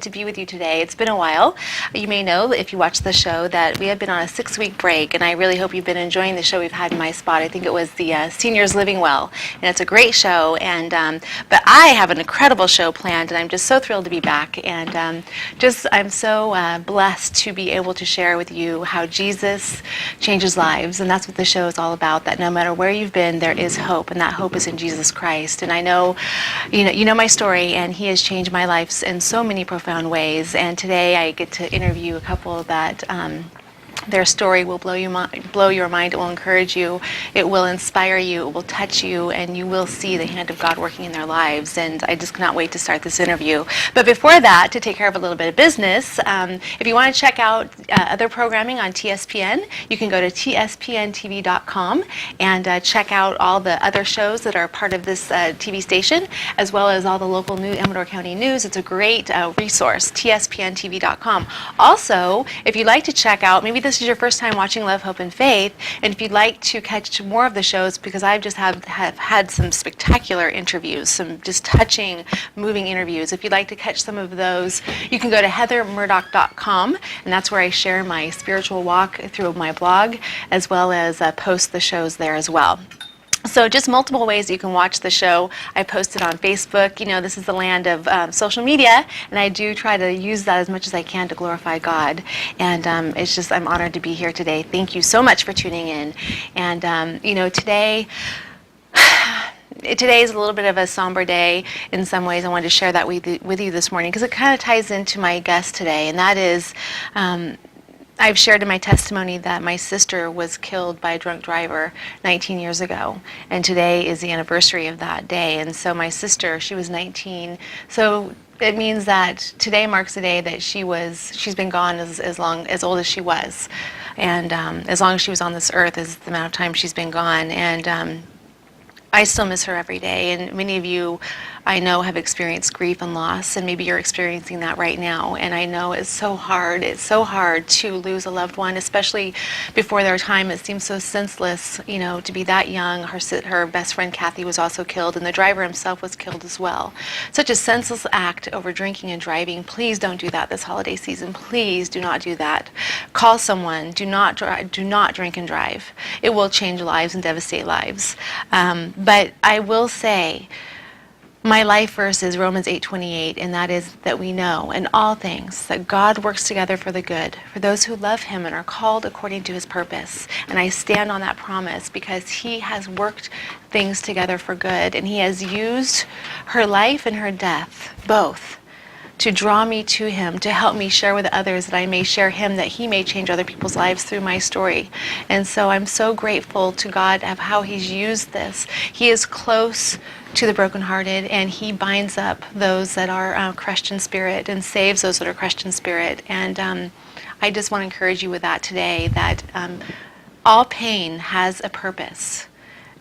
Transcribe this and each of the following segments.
to be with you today. It's been a while. You may know, if you watch the show, that we have been on a 6-week break, and I really hope you've been enjoying the show we've had in my spot. I think it was the Seniors Living Well, and it's a great show. And but I have an incredible show planned, and I'm just so thrilled to be back. And I'm so blessed to be able to share with you how Jesus changes lives, and that's what the show is all about. That no matter where you've been, there is hope, and that hope is in Jesus Christ. And I know, you know my story, and He has changed my life in so many profound ways. And today I get to interview a couple that their story will blow your mind. It will encourage you. It will inspire you. It will touch you, and you will see the hand of God working in their lives. And I just cannot wait to start this interview. But before that, to take care of a little bit of business, if you want to check out other programming on TSPN, you can go to tspntv.com and check out all the other shows that are part of this TV station, as well as all the local Amador County news. It's a great resource, tspntv.com. Also, if you'd like to check out, maybe this is your first time watching Love, Hope, and Faith, and if you'd like to catch more of the shows, because I've just have had some spectacular interviews, some just touching, moving interviews. If you'd like to catch some of those, you can go to heathermurdock.com, and that's where I share my spiritual walk through my blog, as well as post the shows there as well. So just multiple ways you can watch the show. I post it on Facebook. You know, this is the land of social media, and I do try to use that as much as I can to glorify God. And it's just, I'm honored to be here today. Thank you so much for tuning in. And, you know, today is a little bit of a somber day in some ways. I wanted to share that with you this morning because it kind of ties into my guest today, and that is I've shared in my testimony that my sister was killed by a drunk driver 19 years ago, and today is the anniversary of that day. And so my sister, she was 19, so it means that today marks the day that she's been gone as old as she was, and as long as she was on this earth is the amount of time she's been gone. And I still miss her every day, and many of you I know have experienced grief and loss, and maybe you're experiencing that right now. And I know it's so hard to lose a loved one, especially before their time. It seems so senseless, you know, to be that young. Her best friend Kathy was also killed, and the driver himself was killed as well. Such a senseless act over drinking and driving. Please don't do that this holiday season. Please do not do that. Call someone. Do not drink and drive. It will change lives and devastate lives. But I will say, my life verse is Romans 8:28, and that is that we know in all things that God works together for the good, for those who love Him and are called according to His purpose. And I stand on that promise because He has worked things together for good, and He has used her life and her death, both, to draw me to Him, to help me share with others, that I may share Him, that He may change other people's lives through my story. And so I'm so grateful to God of how He's used this. He is close to the brokenhearted, and He binds up those that are crushed in spirit and saves those that are crushed in spirit. And I just want to encourage you with that today, that all pain has a purpose.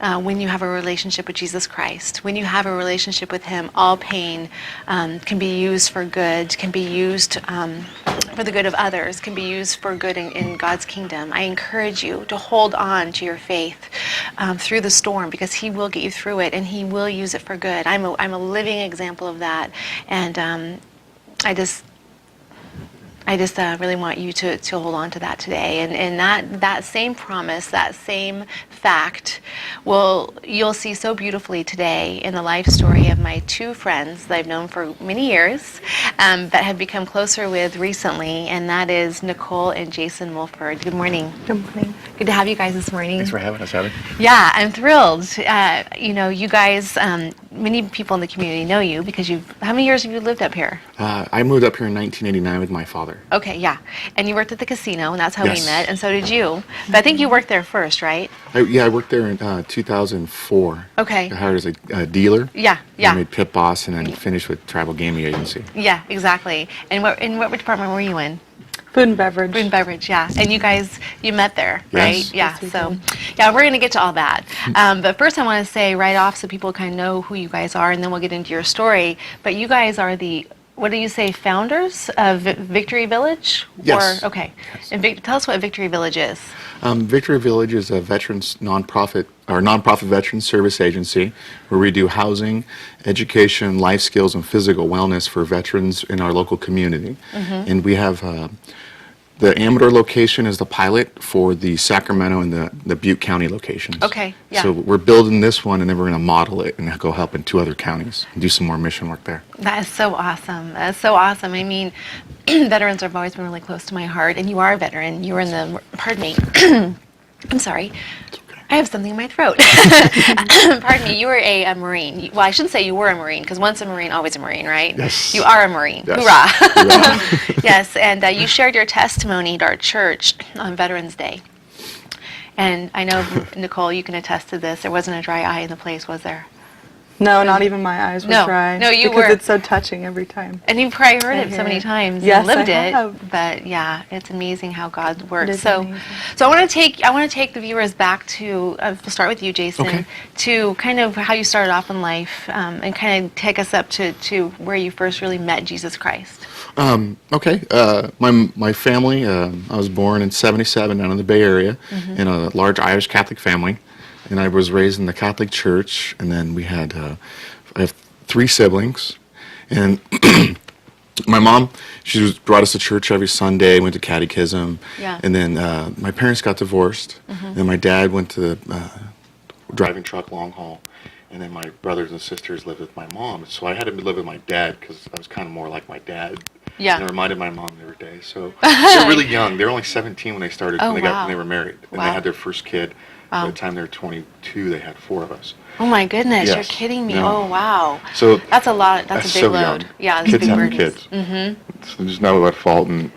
When you have a relationship with Jesus Christ, when you have a relationship with Him, all pain can be used for good, can be used for the good of others, can be used for good in God's kingdom. I encourage you to hold on to your faith through the storm, because He will get you through it, and He will use it for good. I'm a living example of that, and I just really want you to hold on to that today. And that same promise, that same fact, you'll see so beautifully today in the life story of my two friends that I've known for many years, but have become closer with recently, and that is Nicole and Jason Mulford. Good morning. Good morning. Good to have you guys this morning. Thanks for having us, Heather. Yeah, I'm thrilled. You know, you guys, many people in the community know you because how many years have you lived up here? I moved up here in 1989 with my father. Okay, yeah. And you worked at the casino, and that's how Yes. we met, and so did you. But I think you worked there first, right? I worked there in 2004. Okay. I hired as a dealer. Yeah. I made pit boss, and then finished with tribal gaming agency. Yeah, exactly. And what department were you in? Food and beverage. Food and beverage, yeah. And you guys, you met there, right? Yes. Yeah, Yes, we so, did. yeah, we're going to get to all that. But first I want to say right off, so people kind of know who you guys are, and then we'll get into your story. But you guys are the what do you say, founders of Victory Village? Yes. Or, okay. Yes. And tell us what Victory Village is. Victory Village is a veterans nonprofit veterans service agency where we do housing, education, life skills, and physical wellness for veterans in our local community. And we have the Amador location is the pilot for the Sacramento and the Butte County locations. Okay, yeah. So we're building this one, and then we're going to model it and go help in 2 other counties and do some more mission work there. That is so awesome. That is so awesome. I mean, veterans have always been really close to my heart, and you are a veteran. You were in the, pardon me, I'm sorry. It's okay. I have something in my throat. Pardon me, you were a Marine. Well, I shouldn't say you were a Marine, because once a Marine, always a Marine, right? Yes. You are a Marine. Yes. Hoorah. Hoorah. Yes, and you shared your testimony at our church on Veterans Day. And I know, Nicole, you can attest to this. There wasn't a dry eye in the place, was there? No, not even my eyes were No. dry. No, you because were. it's so touching every time. And you've probably heard I it so hear many it. times Yes, and lived I it. have. But yeah, it's amazing how God It works. is So, amazing. so I want to take the viewers back to. We'll start with you, Jason, Okay. to kind of how you started off in life, and kind of take us up to where you first really met Jesus Christ. Okay. My family, I was born in 77 down in the Bay Area in a large Irish Catholic family. And I was raised in the Catholic Church. And then we had, I have 3 siblings. And my mom, brought us to church every Sunday, went to catechism. Yeah. And then my parents got divorced. And my dad went to driving truck long haul. And then my brothers and sisters lived with my mom. So I had to live with my dad because I was kind of more like my dad. Yeah. And I reminded my mom every day. So they're really young. They were only 17 when they started, Oh, when wow. they were married. And Wow. they had their first kid. Wow. By the time they were 22, they had 4 of us. Oh my goodness, Yes. you're kidding me! No. Oh wow, So that's a lot. That's a big so load. young. Yeah, that's Kids a big having burden. kids. So there's no at fault. And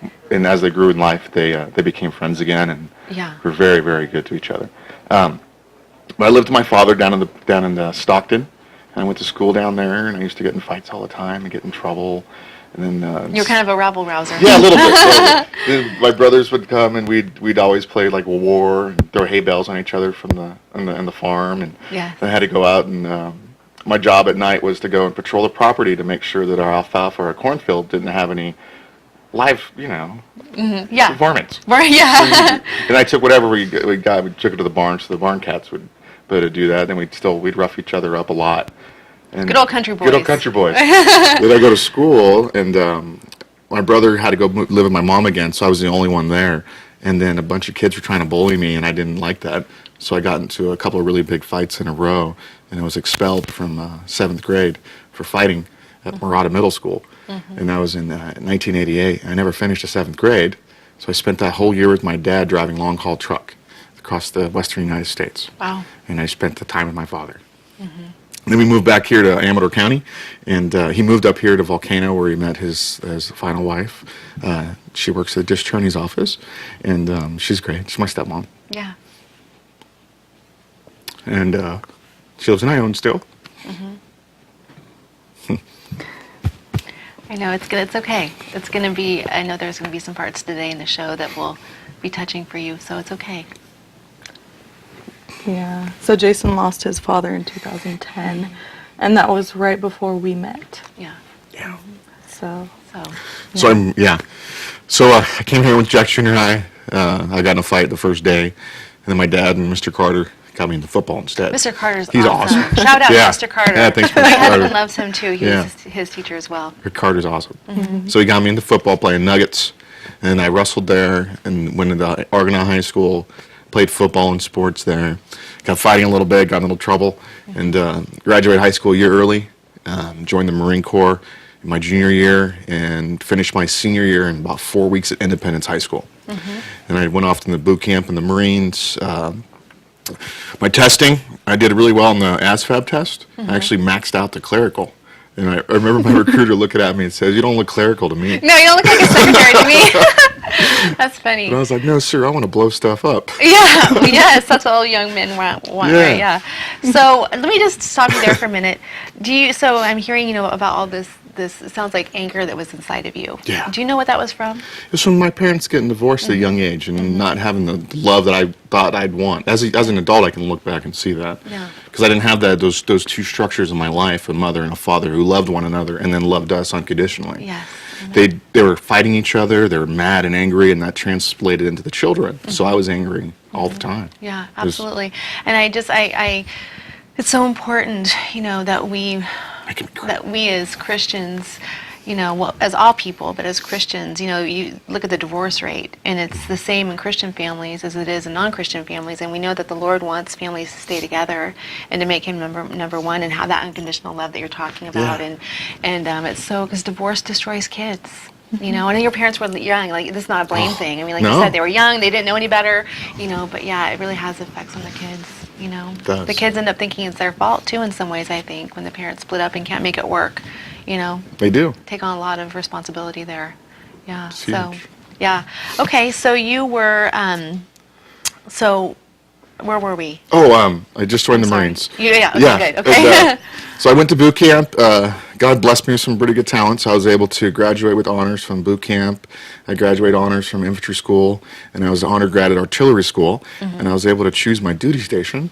as they grew in life, they became friends again and Yeah. were very, very good to each other. But I lived with my father down in the Stockton. And I went to school down there, and I used to get in fights all the time and get in trouble. And then You're kind of a rabble rouser. yeah, a little bit. Then my brothers would come, and we'd always play like war and throw hay bales on each other from the farm. And Yeah. I had to go out, and my job at night was to go and patrol the property to make sure that our alfalfa or our cornfield didn't have any live, Yeah. varmints. Right. Yeah. And I took whatever we got, we took it to the barn, so the barn cats would be able to do that. Then we'd rough each other up a lot. And Good old country boys. Good old country boys. Then I go to school, and my brother had to go live with my mom again, so I was the only one there. And then a bunch of kids were trying to bully me, and I didn't like that. So I got into a couple of really big fights in a row, and I was expelled from 7th grade for fighting at Murdock Middle School. And that was in 1988. I never finished the 7th grade, so I spent that whole year with my dad driving long-haul truck across the western United States. Wow. And I spent the time with my father. Then we moved back here to Amador County, and he moved up here to Volcano where he met his final wife. She works at the district attorney's office, and she's great. She's my stepmom. Yeah. And she lives in Ione still. I know it's good. It's okay. It's gonna be. I know there's gonna be some parts today in the show that will be touching for you, so it's okay. Yeah. So Jason lost his father in 2010, and that was right before we met. Yeah. Yeah. So So So I came here with Jack Junior High. I got in a fight the first day, and then my dad and Mr. Carter got me into football instead. Mr. Carter's He's awesome. awesome. Shout out Yeah. Mr. Carter. Yeah, thanks, Mr. My Carter. husband loves him too. He Yeah. was his teacher as well. Carter's awesome. So he got me into football, playing Nuggets, and I wrestled there and went into Argonaut High School, played football and sports there. Got fighting a little bit, got in a little trouble, and graduated high school a year early, joined the Marine Corps in my junior year, and finished my senior year in about 4 weeks at Independence High School. And I went off to the boot camp in the Marines. My testing, I did really well on the ASVAB test. I actually maxed out the clerical. And I remember my recruiter looking at me and says, "You don't look clerical to me." No, you don't look like a secretary to me. That's funny. And I was like, "No, sir, I want to blow stuff up." Yeah, yes, that's what all young men want, Yeah. right? Yeah. So let me just stop you there for a minute. So I'm hearing, about all this this, it sounds like anger that was inside of you. Yeah. Do you know what that was from? It was from my parents getting divorced at a young age and not having the love that I thought I'd want. As an adult, I can look back and see that. Yeah. Because I didn't have those two structures in my life, a mother and a father who loved one another and then loved us unconditionally. Yes. They were fighting each other, they were mad and angry, and that translated into the children. So I was angry all the time. Yeah, absolutely. And I it's so important, that we as Christians, well, as all people, but as Christians, you look at the divorce rate, and it's the same in Christian families as it is in non-Christian families, and we know that the Lord wants families to stay together and to make Him number one, and have that unconditional love that you're talking about, Yeah. and it's so, because divorce destroys kids. I know your parents were young. Like, this is not a blame thing. I mean, like no. you said, they were young. They didn't know any better. But yeah, it really has effects on the kids. It does. The kids end up thinking it's their fault too. In some ways, I think, when the parents split up and can't make it work. They do. Take on a lot of responsibility there. Yeah. It's So, huge. yeah. Okay. So you were. So, where were we? Oh, I just joined the Sorry. Marines. Yeah. Okay. Good. Okay. And, so I went to boot camp. God blessed me with some pretty good talents. I was able to graduate with honors from boot camp. I graduated honors from infantry school, and I was an honor grad at artillery school. And I was able to choose my duty station.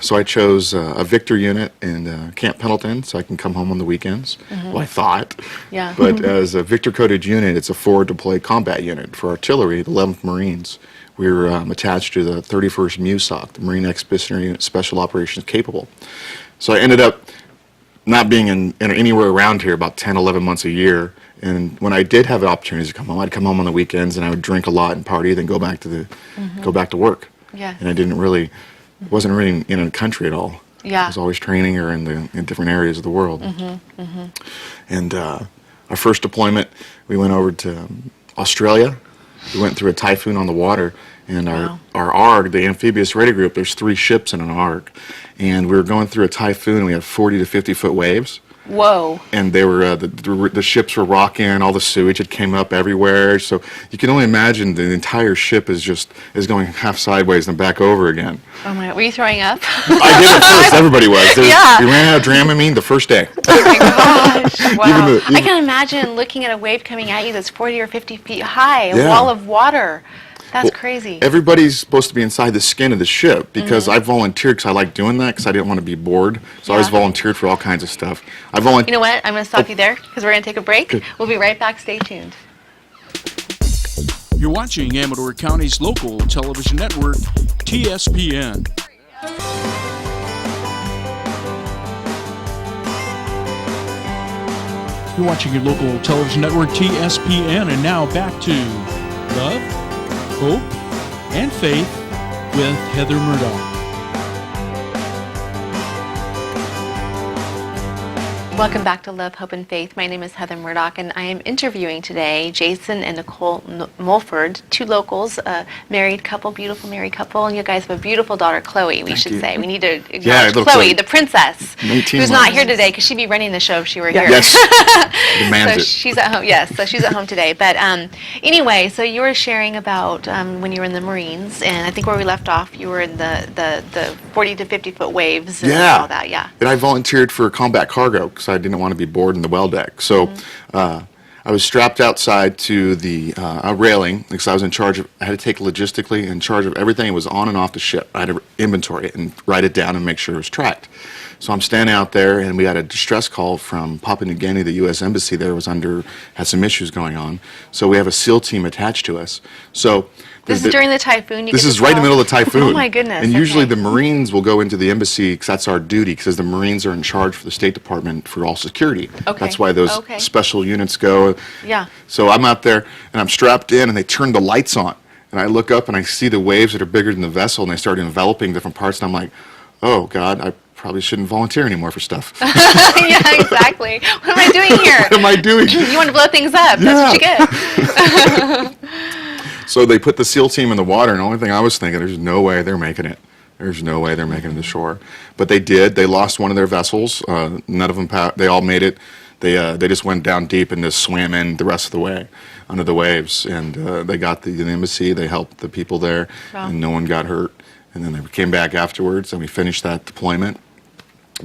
So I chose a Victor unit in Camp Pendleton, so I can come home on the weekends. Well, I thought. Yeah. But as a Victor coded unit, it's a forward deployed combat unit for artillery, the 11th Marines. We were attached to the 31st MUSOC, the Marine Expeditionary Unit Special Operations Capable. So I ended up not being in anywhere around here about 10, 11 months a year. And when I did have the opportunities to come home, I'd come home on the weekends and I would drink a lot and party, then go back to work. Yeah. And I wasn't really in a country at all. Yeah. I was always training or in different areas of the world. And our first deployment, we went over to Australia. We went through a typhoon on the water. And Wow. our ARG, the amphibious radar group, there's 3 ships in an ARG. And we were going through a typhoon, and we had 40 to 50-foot waves. Whoa. And they were the ships were rocking, all the sewage had came up everywhere. So you can only imagine the entire ship is going half sideways and back over again. Oh my! Were you throwing up? I did at first. Everybody was. Yeah. We ran out of Dramamine the first day. Oh my gosh! Wow. Even I can imagine looking at a wave coming at you that's 40 or 50 feet high, a Yeah. wall of water. That's Well, crazy. Everybody's supposed to be inside the skin of the ship because I volunteered because I like doing that because I didn't want to be bored. So I always Yeah. volunteered for all kinds of stuff. I volunteered. You know what? I'm going to stop you there because we're going to take a break. Good. We'll be right back. Stay tuned. You're watching Amador County's local television network, TSPN. You're watching your local television network, TSPN, and now back to Love, Hope, and Faith with Heather Murdock. Welcome back to Love, Hope, and Faith. My name is Heather Murdock, and I am interviewing today Jason and Nicole Mulford, 2 locals, a married couple, beautiful married couple, and you guys have a beautiful daughter, Chloe, we should you. say. We need to Yeah, acknowledge little Chloe, Chloe. the princess, 18 who's not months. here today because she'd be running the show if she were here. Yes. So Demands it. she's at home. Yes, so she's at home today. But anyway, so you were sharing about when you were in the Marines, and I think where we left off, you were in the 40 to 50 foot waves and Yeah. all that. Yeah. And I volunteered for combat cargo because I didn't want to be bored in the well deck. So I was strapped outside to the railing because I was in charge of, I had to take logistically in charge of everything that was on and off the ship. I had to inventory it and write it down and make sure it was tracked. So I'm standing out there, and we had a distress call from Papua New Guinea. The U.S. Embassy there had some issues going on. So we have a SEAL team attached to us. So This is during the typhoon. This is right in the middle of the typhoon. Oh my goodness. And usually okay. the Marines will go into the embassy because that's our duty, because the Marines are in charge for the State Department for all security. Okay. That's why those Okay. special units go. Yeah. So I'm out there and I'm strapped in, and they turn the lights on, and I look up and I see the waves that are bigger than the vessel, and they start enveloping different parts, and I'm like, oh God, I probably shouldn't volunteer anymore for stuff. Yeah, exactly. What am I doing here? What am I doing? You want to blow things up. That's what you get. So they put the SEAL team in the water, and the only thing I was thinking, there's no way they're making it. There's no way they're making it to shore. But they did. They lost one of their vessels. None of them, they all made it. They just went down deep and just swam in the rest of the way under the waves. And they got the embassy. They helped the people there, Wow. and no one got hurt. And then they came back afterwards, and we finished that deployment.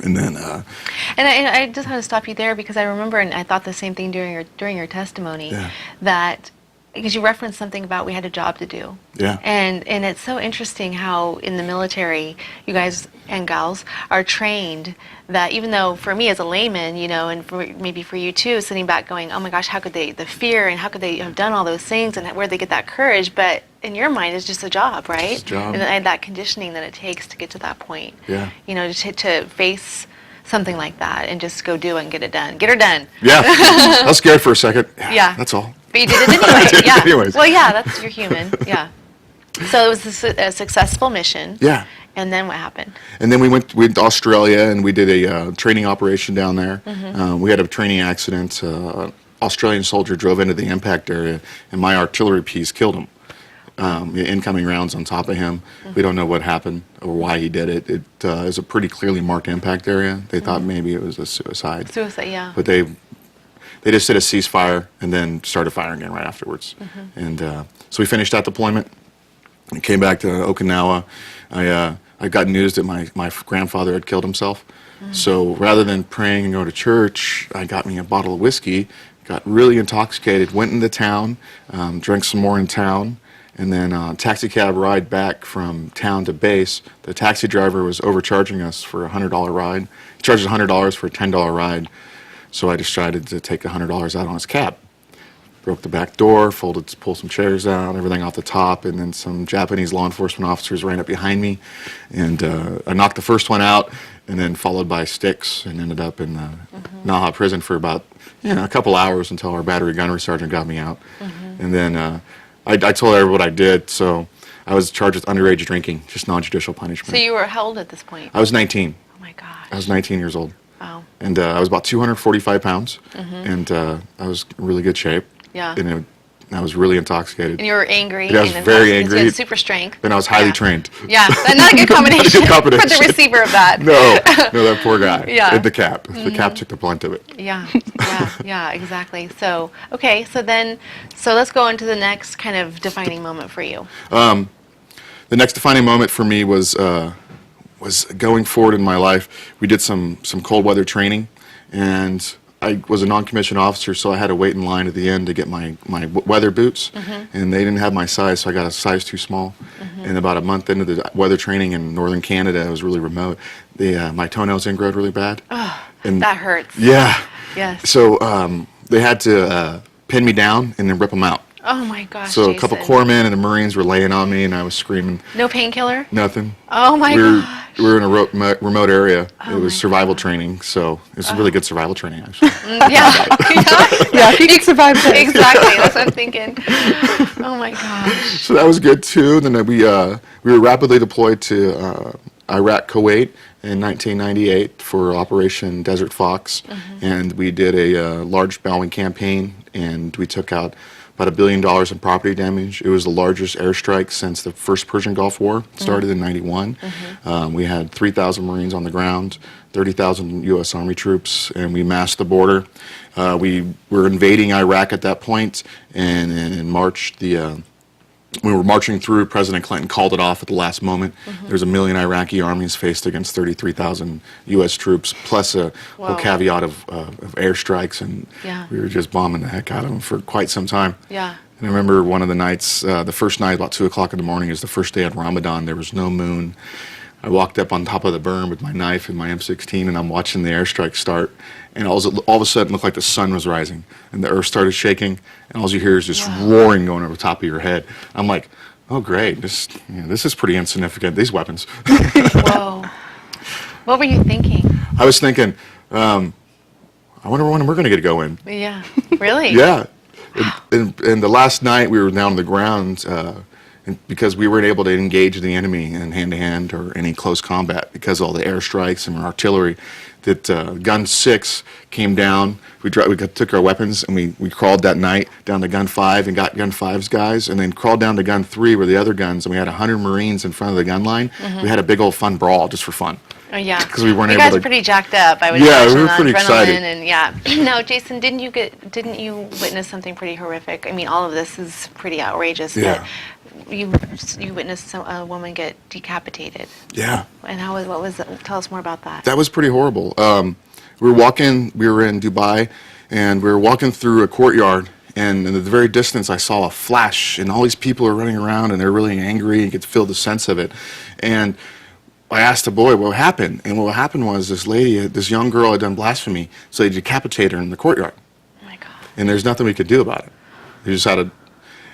And then, And I just want to stop you there because I remember, and I thought the same thing during your testimony, Yeah. that because you referenced something about we had a job to do. Yeah. And it's so interesting how in the military, you guys and gals are trained that even though for me as a layman, and maybe for you too, sitting back going, oh my gosh, how could they, the fear and how could they have done all those things and where they get that courage, but in your mind it's just a job, right? It's a job. And that conditioning that it takes to get to that point. Yeah. To face something like that and just go do it and get it done. Get her done. yeah, I was scared for a second. Yeah. That's all. But you did it anyway. did it Yeah. anyways. Well, yeah, you're human. Yeah. So it was a successful mission. Yeah. And then what happened? And then we went to Australia and we did a training operation down there. We had a training accident. Australian soldier drove into the impact area and my artillery piece killed him. The incoming rounds on top of him. We don't know what happened or why he did it. It is a pretty clearly marked impact area. They thought maybe it was a suicide. Suicide, yeah. But they just did a ceasefire and then started firing again right afterwards. And so we finished that deployment and came back to Okinawa. I got news that my grandfather had killed himself. So rather than praying and go to church, I got me a bottle of whiskey, got really intoxicated, went into town, drank some more in town, and then taxi cab ride back from town to base. The taxi driver was overcharging us for a $100 ride. He charged us $100 for a $10 ride. So I decided to take $100 out on his cab. Broke the back door, pulled some chairs out, everything off the top, and then some Japanese law enforcement officers ran up behind me, and I knocked the first one out, and then followed by sticks, and ended up in Naha prison for about a couple hours until our battery gunnery sergeant got me out, and then I told everyone what I did, so I was charged with underage drinking, just non-judicial punishment. So you were how old at this point? I was 19. Oh my gosh. I was 19 years old. Wow. And I was about 245 pounds, and I was in really good shape. Yeah. And I was really intoxicated. And you were angry. Yeah, I was and very intoxicated, so you angry. had super strength. And I was highly Yeah. trained. Yeah, that's not a good combination, Not a good combination. for the receiver of that. No, that poor guy. Yeah. And the cap. The cap took the blunt of it. Yeah, exactly. So, okay, so let's go into the next kind of defining moment for you. The next defining moment for me was going forward in my life. We did some cold weather training, and I was a non-commissioned officer, so I had to wait in line at the end to get my weather boots, and they didn't have my size, so I got a size too small. And about a month into the weather training in northern Canada, it was really remote. My toenails ingrowed really bad. And That hurts. yeah. Yes. So they had to pin me down and then rip them out. Oh my gosh, So a couple Jason. corpsmen and the Marines were laying on me, and I was screaming. No painkiller? Nothing. Oh my gosh. We were in a remote area. Oh It was my survival training, so it was really good survival training, actually. Yeah. Yeah, if you can survive that. Exactly. That's what I'm thinking. Oh my gosh. So that was good too. Then we were rapidly deployed to Iraq, Kuwait in 1998 for Operation Desert Fox, and we did a large bombing campaign, and we took out about $1 billion in property damage. It was the largest airstrike since the first Persian Gulf War started in '91. We had 3,000 Marines on the ground, 30,000 U.S. Army troops, and we masked the border. We were invading Iraq at that point, and in March, we were marching through. President Clinton called it off at the last moment. There's 1 million Iraqi armies faced against 33,000 U.S. troops, plus a whole Wow. caveat of airstrikes, and Yeah. we were just bombing the heck out of them for quite some time. Yeah. And I remember one of the nights, the first night, about 2 o'clock in the morning, is the first day of Ramadan. There was no moon. I walked up on top of the berm with my knife and my M16, and I'm watching the airstrike start. And all of a sudden, it looked like the sun was rising, and the earth started shaking, and all you hear is this roaring going over the top of your head. I'm like, oh, great, this is pretty insignificant, these weapons. Whoa. What were you thinking? I was thinking, I wonder when we're going to get to go in. Yeah. Really? Yeah. And the last night we were down on the ground because we weren't able to engage the enemy in hand-to-hand or any close combat because of all the airstrikes and artillery. That Gun 6 came down. We took our weapons and we crawled that night down to Gun 5 and got Gun 5's guys, and then crawled down to Gun 3 where the other guns, and we had 100 Marines in front of the gun line. We had a big old fun brawl just for fun. Oh, yeah. Because we weren't You able guys to. are pretty jacked up. I would Yeah, imagine we were on pretty adrenaline excited. and yeah. Now, Jason, didn't you witness something pretty horrific? I mean, all of this is pretty outrageous, Yeah. but you witnessed a woman get decapitated. Yeah. And what was it? Tell us more about that. That was pretty horrible. We were in Dubai, and we were walking through a courtyard, and in the very distance I saw a flash, and all these people are running around, and they're really angry, and you could feel the sense of it. And I asked the boy what happened, and what happened was this young girl had done blasphemy, so they decapitated her in the courtyard. Oh my God. And there's nothing we could do about it. We just had to.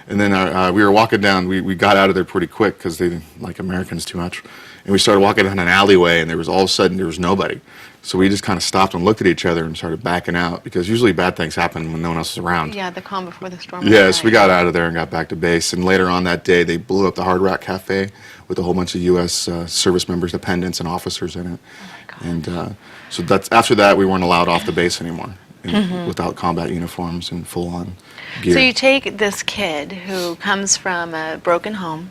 And then we were walking down. We got out of there pretty quick because they didn't like Americans too much. And we started walking down an alleyway, and there was all of a sudden there was nobody. So we just kind of stopped and looked at each other and started backing out because usually bad things happen when no one else is around. Yeah, the calm before the storm. Yes, we got out of there and got back to base. And later on that day, they blew up the Hard Rock Cafe with a whole bunch of U.S. Service members, dependents, and officers in it. Oh my God. And so after that, we weren't allowed off the base anymore without combat uniforms and full-on gear. So you take this kid who comes from a broken home,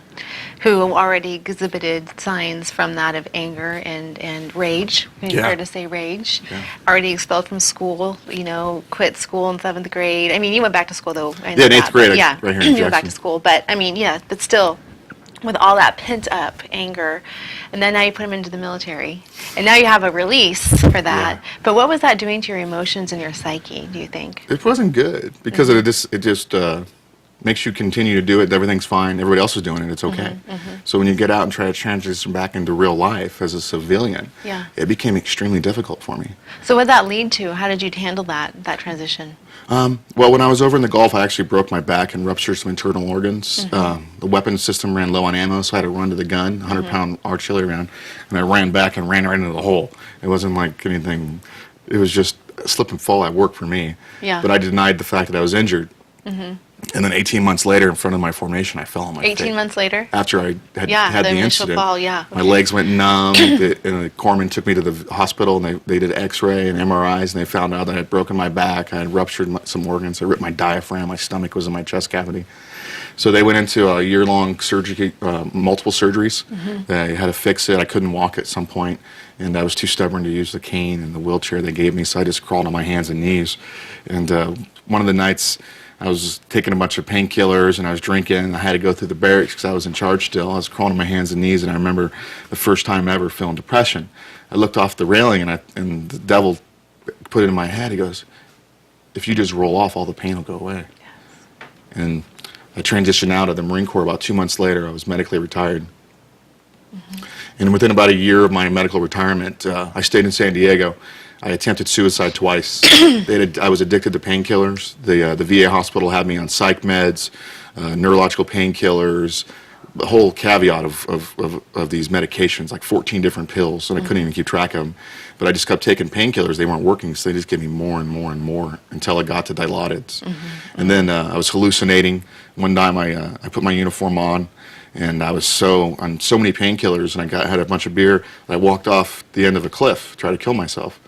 who already exhibited signs from that of anger and rage. Yeah. Fair to say rage. Yeah. Already expelled from school. Quit school in 7th grade. I mean, you went back to school though. I know Yeah, in 8th that, grade, but yeah, right here in you went back to Jackson. school. But I mean, yeah, but still, with all that pent up anger, and then now you put him into the military, and now you have a release for that. Yeah. But what was that doing to your emotions and your psyche? Do you think? It wasn't good because it just makes you continue to do it. Everything's fine. Everybody else is doing it. It's okay. So when you get out and try to transition back into real life as a civilian, Yeah. it became extremely difficult for me. So what did that lead to? How did you handle that transition? Well, when I was over in the Gulf, I actually broke my back and ruptured some internal organs. The weapons system ran low on ammo, so I had to run to the gun, 100-pound artillery round, and I ran back and ran right into the hole. It wasn't like anything. It was just a slip and fall at work for me. Yeah. But I denied the fact that I was injured. And then 18 months later, in front of my formation, I fell on my face. 18 months later? After I had Yeah, had the the initial incident, fall, yeah. my legs went numb, and the corpsman took me to the hospital, and they did X-ray and MRIs, and they found out that I had broken my back, I had ruptured some organs, I ripped my diaphragm, my stomach was in my chest cavity. So they went into a year-long surgery, multiple surgeries. They had to fix it. I couldn't walk at some point, and I was too stubborn to use the cane and the wheelchair they gave me, so I just crawled on my hands and knees. And one of the nights, I was taking a bunch of painkillers and I was drinking, and I had to go through the barracks because I was in charge still. I was crawling on my hands and knees, and I remember the first time ever feeling depression. I looked off the railing, and the devil put it in my head. He goes, if you just roll off, all the pain will go away. And I transitioned out of the Marine Corps about 2 months later. I was medically retired. And within about a year of my medical retirement, I stayed in San Diego. I attempted suicide twice. I was addicted to painkillers. The VA hospital had me on psych meds, neurological painkillers, the whole caveat of these medications, like 14 different pills, and I couldn't even keep track of them. But I just kept taking painkillers. They weren't working, so they just gave me more and more and more until I got to Dilaudid. And then I was hallucinating. One time I put my uniform on, and I was on so many painkillers, and I had a bunch of beer, and I walked off the end of a cliff, tried to kill myself.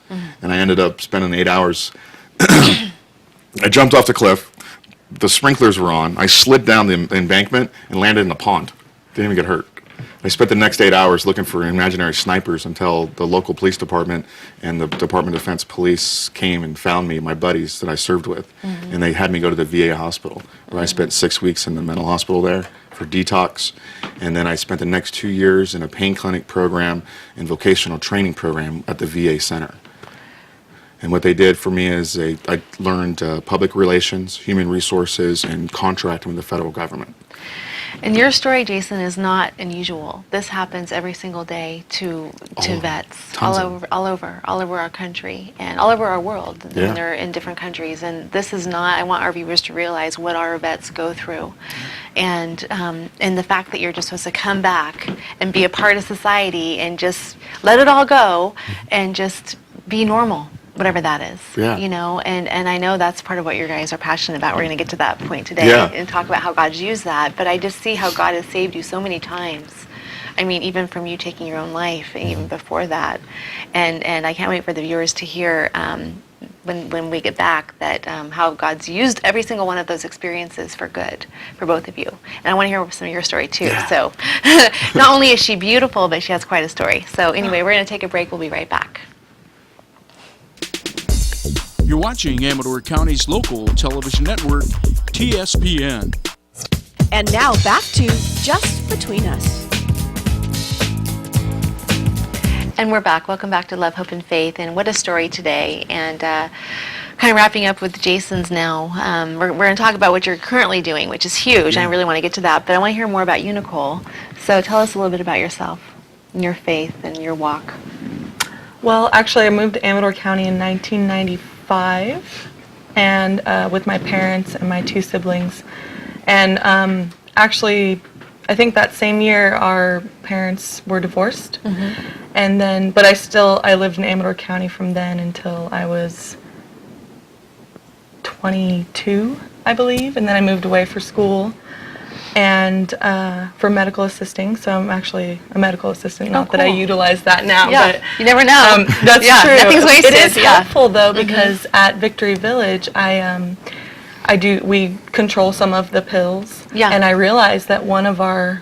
And I ended up spending 8 hours. I jumped off the cliff. The sprinklers were on. I slid down the embankment and landed in a pond. Didn't even get hurt. I spent the next 8 hours looking for imaginary snipers until the local police department and the Department of Defense police came and found me, my buddies that I served with, and they had me go to the VA hospital, where I spent 6 weeks in the mental hospital there for detox, and then I spent the next 2 years in a pain clinic program and vocational training program at the VA center. And what they did for me is I learned public relations, human resources, and contracting with the federal government. And your story, Jason, is not unusual. This happens every single day to vets all over our country and all over our world. Yeah. And they're in different countries. And this is not. I want our viewers to realize what our vets go through, and the fact that you're just supposed to come back and be a part of society and just let it all go and just be normal. Whatever that is, Yeah. and I know that's part of what you guys are passionate about. We're going to get to that point today Yeah. and talk about how God's used that, but I just see how God has saved you so many times. I mean, even from you taking your own life, and even before that, and I can't wait for the viewers to hear when we get back, that how God's used every single one of those experiences for good for both of you. And I want to hear some of your story too. Yeah. So not only is she beautiful, but she has quite a story. So anyway, we're going to take a break. We'll be right back. You're watching Amador County's local television network, TSPN. And now back to Just Between Us. And we're back. Welcome back to Love, Hope, and Faith. And what a story today. And kind of wrapping up with Jason's now. We're going to talk about what you're currently doing, which is huge. And I really want to get to that. But I want to hear more about you, Nicole. So tell us a little bit about yourself and your faith and your walk. Well, actually, I moved to Amador County in 1995, and with my parents and my 2 siblings. And actually, I think that same year our parents were divorced. And then, but I lived in Amador County from then until I was 22, I believe. And then I moved away for school and for medical assisting. So I'm actually a medical assistant. Not that I utilize that now, but you never know. that's true. Nothing's wasted. It is helpful though, because at Victory Village, we control some of the pills. Yeah. And I realized that one of our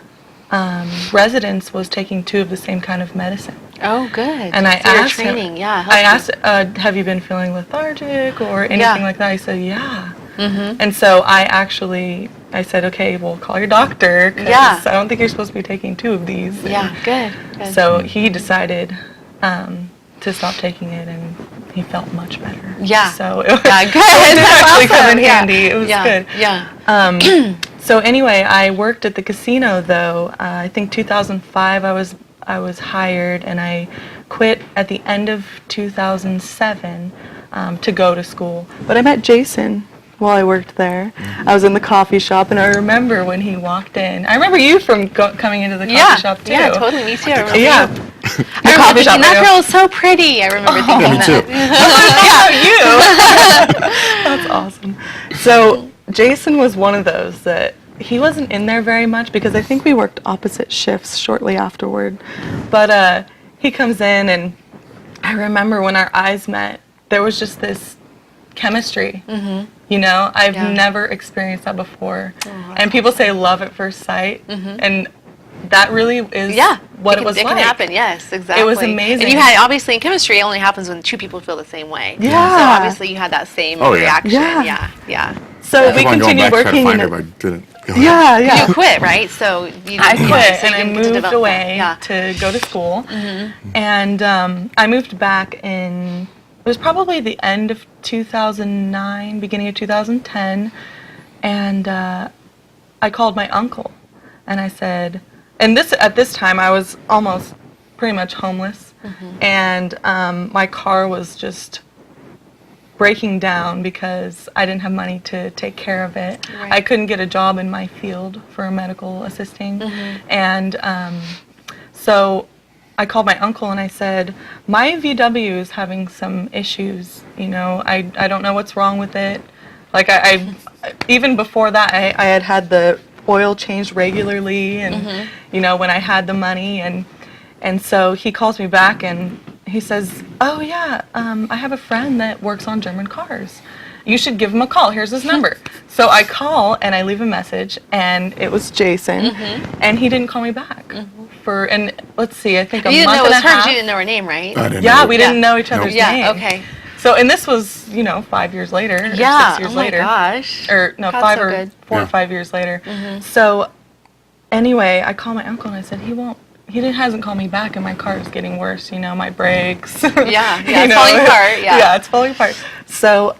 residents was taking 2 of the same kind of medicine. Oh, good. And I so your asked training, him, yeah. I asked, have you been feeling lethargic or anything like that? He said, yeah. And so I said, okay, well, call your doctor, because I don't think you're supposed to be taking 2 of these. Yeah, good. So he decided to stop taking it, and he felt much better. Yeah. So it was, good. it did actually come in Yeah. handy. It was good. Yeah. So anyway, I worked at the casino though. I think 2005 I was hired, and I quit at the end of 2007 to go to school. But I met Jason while I worked there. I was in the coffee shop, and I remember when he walked in. I remember you from coming into the coffee shop too. Yeah, totally. Me too. I remember Yeah. you. I remember thinking, that girl is so pretty. I remember thinking Me that. too. That's awesome. So Jason was one of those that he wasn't in there very much, because I think we worked opposite shifts shortly afterward. But he comes in, and I remember when our eyes met, there was just this chemistry. You know, I've never experienced that before. And people say love at first sight, and that really is what it was like. It can happen, yes, exactly. It was amazing. And you had, obviously, in chemistry, it only happens when 2 people feel the same way. Yeah. So obviously, you had that same reaction. Yeah. Yeah. So we continued working. I didn't. Go ahead. Yeah. You quit, right? So you I quit, so and I you moved develop away that. to go to school. And I moved back it was probably the end of 2009, beginning of 2010. And I called my uncle, and I said, at this time I was almost pretty much homeless. And my car was just breaking down because I didn't have money to take care of it. Right. I couldn't get a job in my field for medical assisting. And so I called my uncle, and I said, my VW is having some issues. You know, I don't know what's wrong with it. Like I even before that, I had the oil changed regularly, and you know, when I had the money, and so he calls me back, and he says, oh yeah, I have a friend that works on German cars. You should give him a call. Here's his number. So I call, and I leave a message, and it was Jason, and he didn't call me back and let's see, I think a You didn't month know it and was a her, half. you didn't know her name, right? I didn't Yeah, know. we didn't know each other's name. Yeah, okay. So, and this was, 5 years later, or 6 Yeah, years oh my later. gosh. Or no, God's 5 so or good. 4 Yeah. or 5 years later. So anyway, I call my uncle, and I said, he hasn't called me back, and my car is getting worse, my brakes. Yeah, it's falling apart, Yeah, it's falling apart. So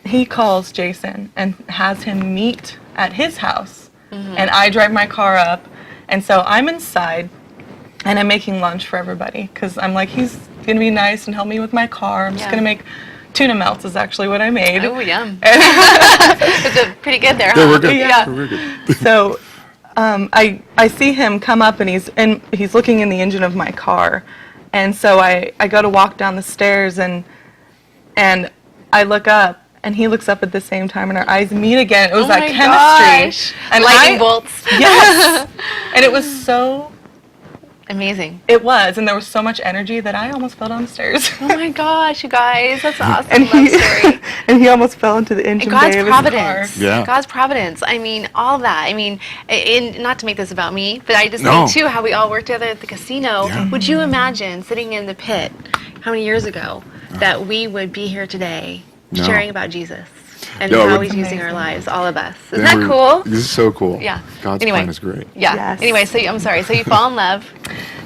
he calls Jason and has him meet at his house, and I drive my car up, and so I'm inside, and I'm making lunch for everybody, because I'm like, he's going to be nice and help me with my car. I'm just going to make tuna melts is actually what I made. Oh, yum. It's pretty good there, huh? Yeah, we're good. Yeah. We're good. So I see him come up, and he's looking in the engine of my car, and so I go to walk down the stairs, and I look up, and he looks up at the same time, and our eyes meet again. It was that chemistry. And lightning bolts. Yes. And it was so Amazing. It was, and there was so much energy that I almost fell down the stairs. Oh my gosh, you guys, that's awesome. And Love story. and he almost fell into the engine And God's bay of providence. his car. Yeah. God's providence. I mean, all that. I mean, not to make this about me, but I just No. think too how we all worked together at the casino. Yeah. Would you imagine sitting in the pit how many years ago that we would be here today No. sharing about Jesus and No, how it- He's using our Amazing. lives, all of us? Isn't Yeah, that cool? This is so cool. Yeah. God's Anyway. plan is great. Yeah. Yes. Anyway, so I'm sorry. So you fall in love.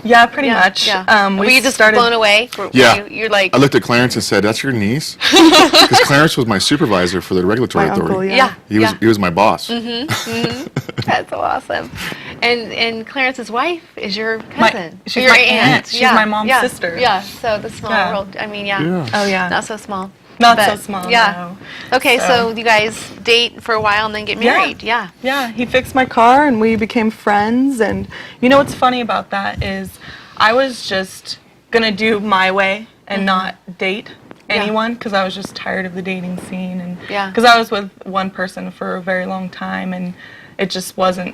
Yeah, pretty Yeah. much. Yeah. Were We you just started. blown away? Yeah. You're like. I looked at Clarence and said, "That's your niece," because Clarence was my supervisor for the regulatory My authority. uncle, Yeah. He was my boss. That's so awesome. And Clarence's wife is your My- cousin. she's Your my aunt. She's my mom's sister. Yeah. So the small Yeah. world. I mean, yeah. Yeah. Oh yeah. Not so small. Not but- so small. Yeah. No. Okay, so So- you guys date for a while and then get Yeah. married. Yeah. Yeah, he fixed my car and we became friends. And you know what's funny about that is I was just gonna do my way and not date Yeah. anyone because I was just tired of the dating scene and Yeah. because I was with one person for a very long time and it just wasn't.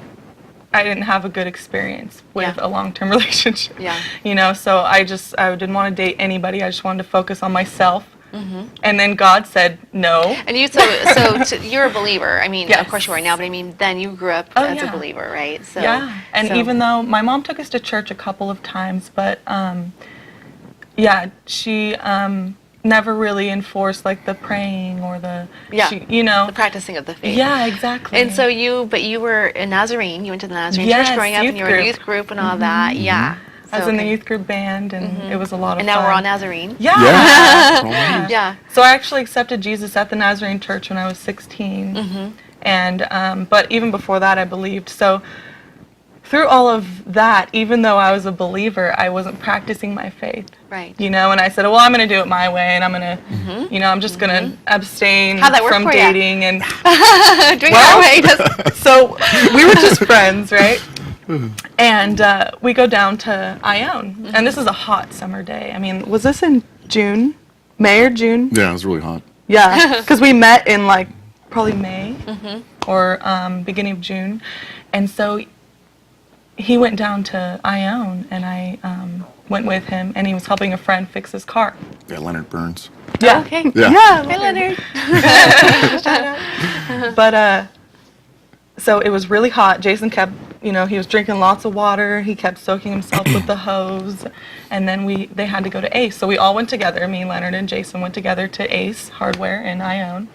I didn't have a good experience with Yeah. a long-term relationship. Yeah. You know, so I didn't want to date anybody. I just wanted to focus on myself. Mm-hmm. And then God said no. And you you're a believer. I mean, of Yes. course you are now, but I mean, then you grew up Oh, as a yeah. believer, right? So Yeah, and so- even though my mom took us to church a couple of times, but yeah, she never really enforced like the praying or the Yeah. you know. the practicing of the faith. Yeah, exactly. And so you were a Nazarene. You went to the Nazarene Yes, church growing up, and youth you were in a group. youth group and all that. Yeah. I was So, in the okay. youth group band, and it was a lot of And fun. now we're all Nazarene. Yeah. Yeah. Yeah. So I actually accepted Jesus at the Nazarene church when I was 16, Mm-hmm. and but even before that, I believed. So through all of that, even though I was a believer, I wasn't practicing my faith. Right. You know, and I said, well, I'm going to do it my way, and I'm going to, you know, I'm just going to abstain How'd that work from for ya? dating, and Doing Well- our way. Does, so we were just friends, right? And we go down to Ione, and this is a hot summer day. I mean, was this in June, May or June? Yeah, it was really hot. Yeah, because we met in like probably May or beginning of June, and so he went down to Ione, and I went with him, and he was helping a friend fix his car. Yeah, Leonard Burns. Yeah. okay. Yeah. Yeah. Hey, Leonard. But so it was really hot. Jason kept, you know, he was drinking lots of water. He kept soaking himself with the hose, and then they had to go to Ace. So we all went together. Me, Leonard, and Jason went together to Ace Hardware in Ione